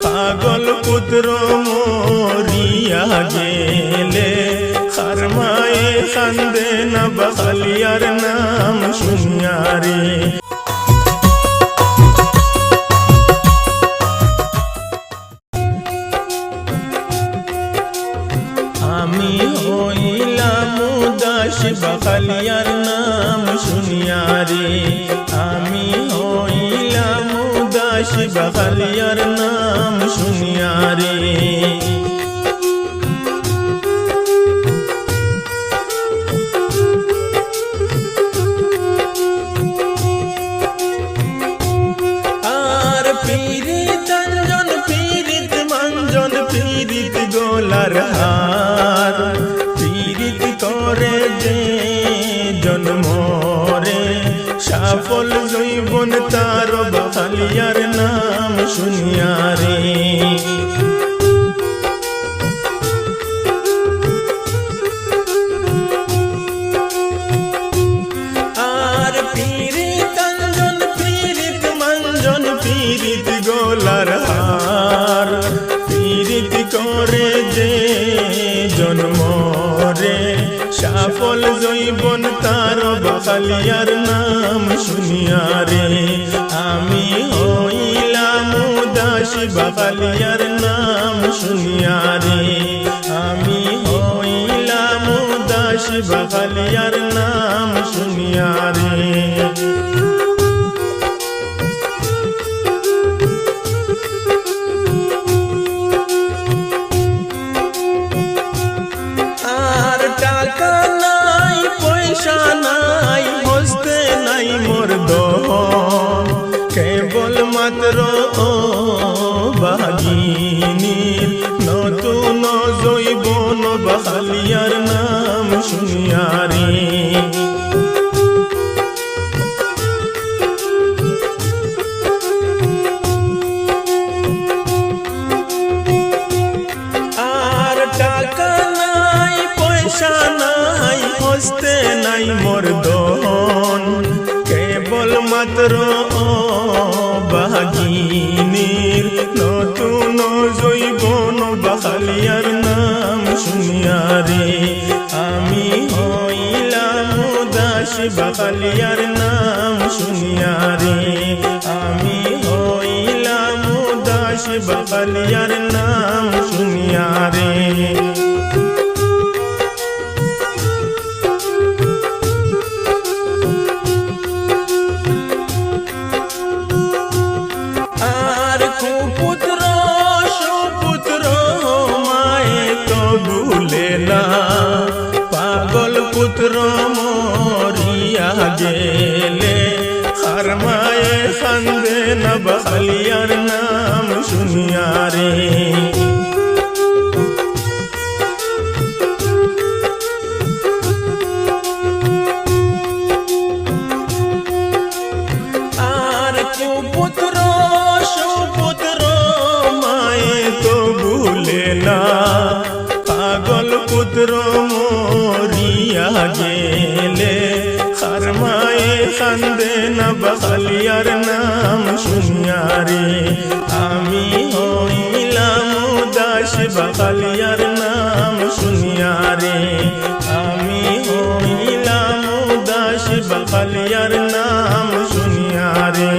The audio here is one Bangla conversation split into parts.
পাগল পুত্র মরিয়া গেলে খারমায়ে খান্দে না বখালিয়ার নাম শুনিয়া রে। আমি হইলাম উদাস বখালিয়ার নাম শুনিয়া রে। আমি হইলাম উদাস বখালিয়ার নাম শুনিয়া রে। আর পীড়িত অঞ্জন পীড়িত মঞ্জন পীড়িত গোলার হার পীড়িত করে যে জন্ম রে সফল জৈবন তার বখালিয়ার নাম শুনিয়া রে। আর পীড়িত অঞ্জন পীড়িত মঞ্জন পীড়িত গোলার হার পীড়িত করে যে জন্ম রে সফল জৈবন তার বখালিয়ার নাম শুনিয়া রে। আমি হইলাম উদাস বখালিয়ার নাম শুনিয়া রে। আমি হইলাম উদাস বখালিয়ার নাম শুনিয়া রে। আর টাকা নাই পয়সা নাই হস্তে নাই মোর দহন কেবল মাত্র বাগিনীর নতুন জৈবন বখালিয়ার নাম শুনিয়া রে। আর টাকা নাই পয়সা নাই হস্তে নাই মোর দহন কেবল মাত্র বাগিনীর নতুন জৈবন বখালিয়ার নাম শুনিয়া রে। আমি হইলাম উদাস বখালিয়ার নাম শুনিয়া রে। আমি হইলাম উদাস বখালিয়ার নাম শুনিয়া রে। আর কুপুত্র সুপুত্র মায়ে তো ভুলে না পাগল পুত্র মরিয়া গেলে খারমায়ে খান্দে না বখালিয়ার নাম শুনিয়া রে। আর কুপুত্র সুপুত্র মায়ে তো ভুলে না পাগল পুত্র মরিয়া গেলে খারমায়ে খান্দে না বখালিয়ার নাম শুনিয়া রে। আমি হইলাম উদাস বখালিয়ার নাম শুনিয়া রে। আমি হইলাম উদাস বখালিয়ার নাম শুনিয়া রে।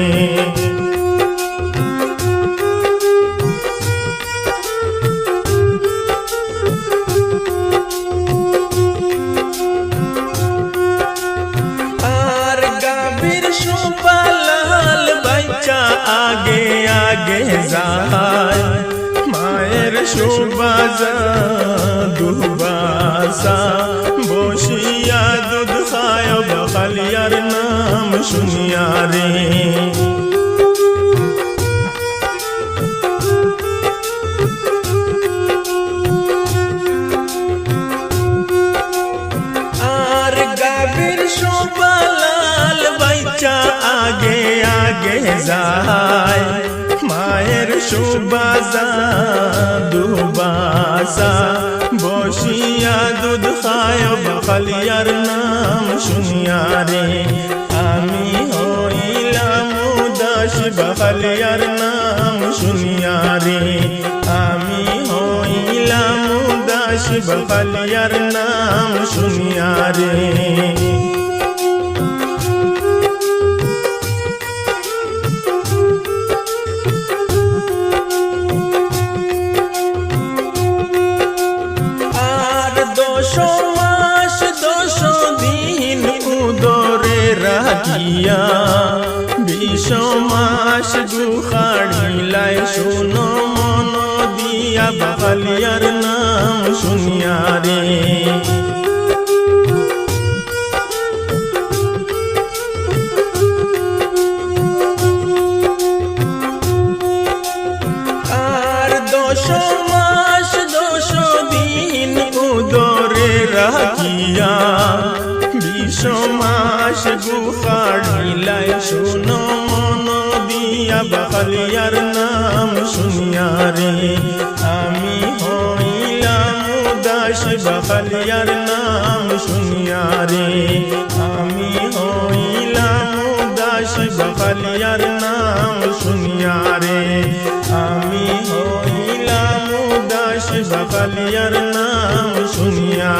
আর গাভীর সুপালাল বাচ্চা আগে আগে যায় মায়ের সুবাজা দুবাসা বসিয়া দুধ খায় বখালিয়ার নাম শুনিয়া রে। আর গাভীর সুপালাল বাচ্চা আগে আগে যায় মায়ের সুবাজা দুবাসা বসিয়া দুধ খায় বখালিয়ার নাম শুনিয়া রে। আমি হইলাম উদাস বখালিয়ার নাম শুনিয়া রে। বখালিয়ার নাম শুনিয়া রে। আর 10 মাস 10 দিন উদরে রাখিয়া 20 মাস গুখাড়িলাই শুনো মন দিয়া বখালিয়ার নাম শুনিয়া রে। আর 10 মাস 10 দিন উদরে রাখিয়া 20 মাস গুখাড়িলাই শুনো মন দিয়া বখালিয়ার নাম শুনিয়া রে। আমি হইলাম উদাস বখালিয়ার নাম শুনিয়া রে। আমি হইলাম উদাস বখালিয়ার নাম শুনিয়া রে। আমি হইলাম উদাস বখালিয়ার নাম শুনিয়া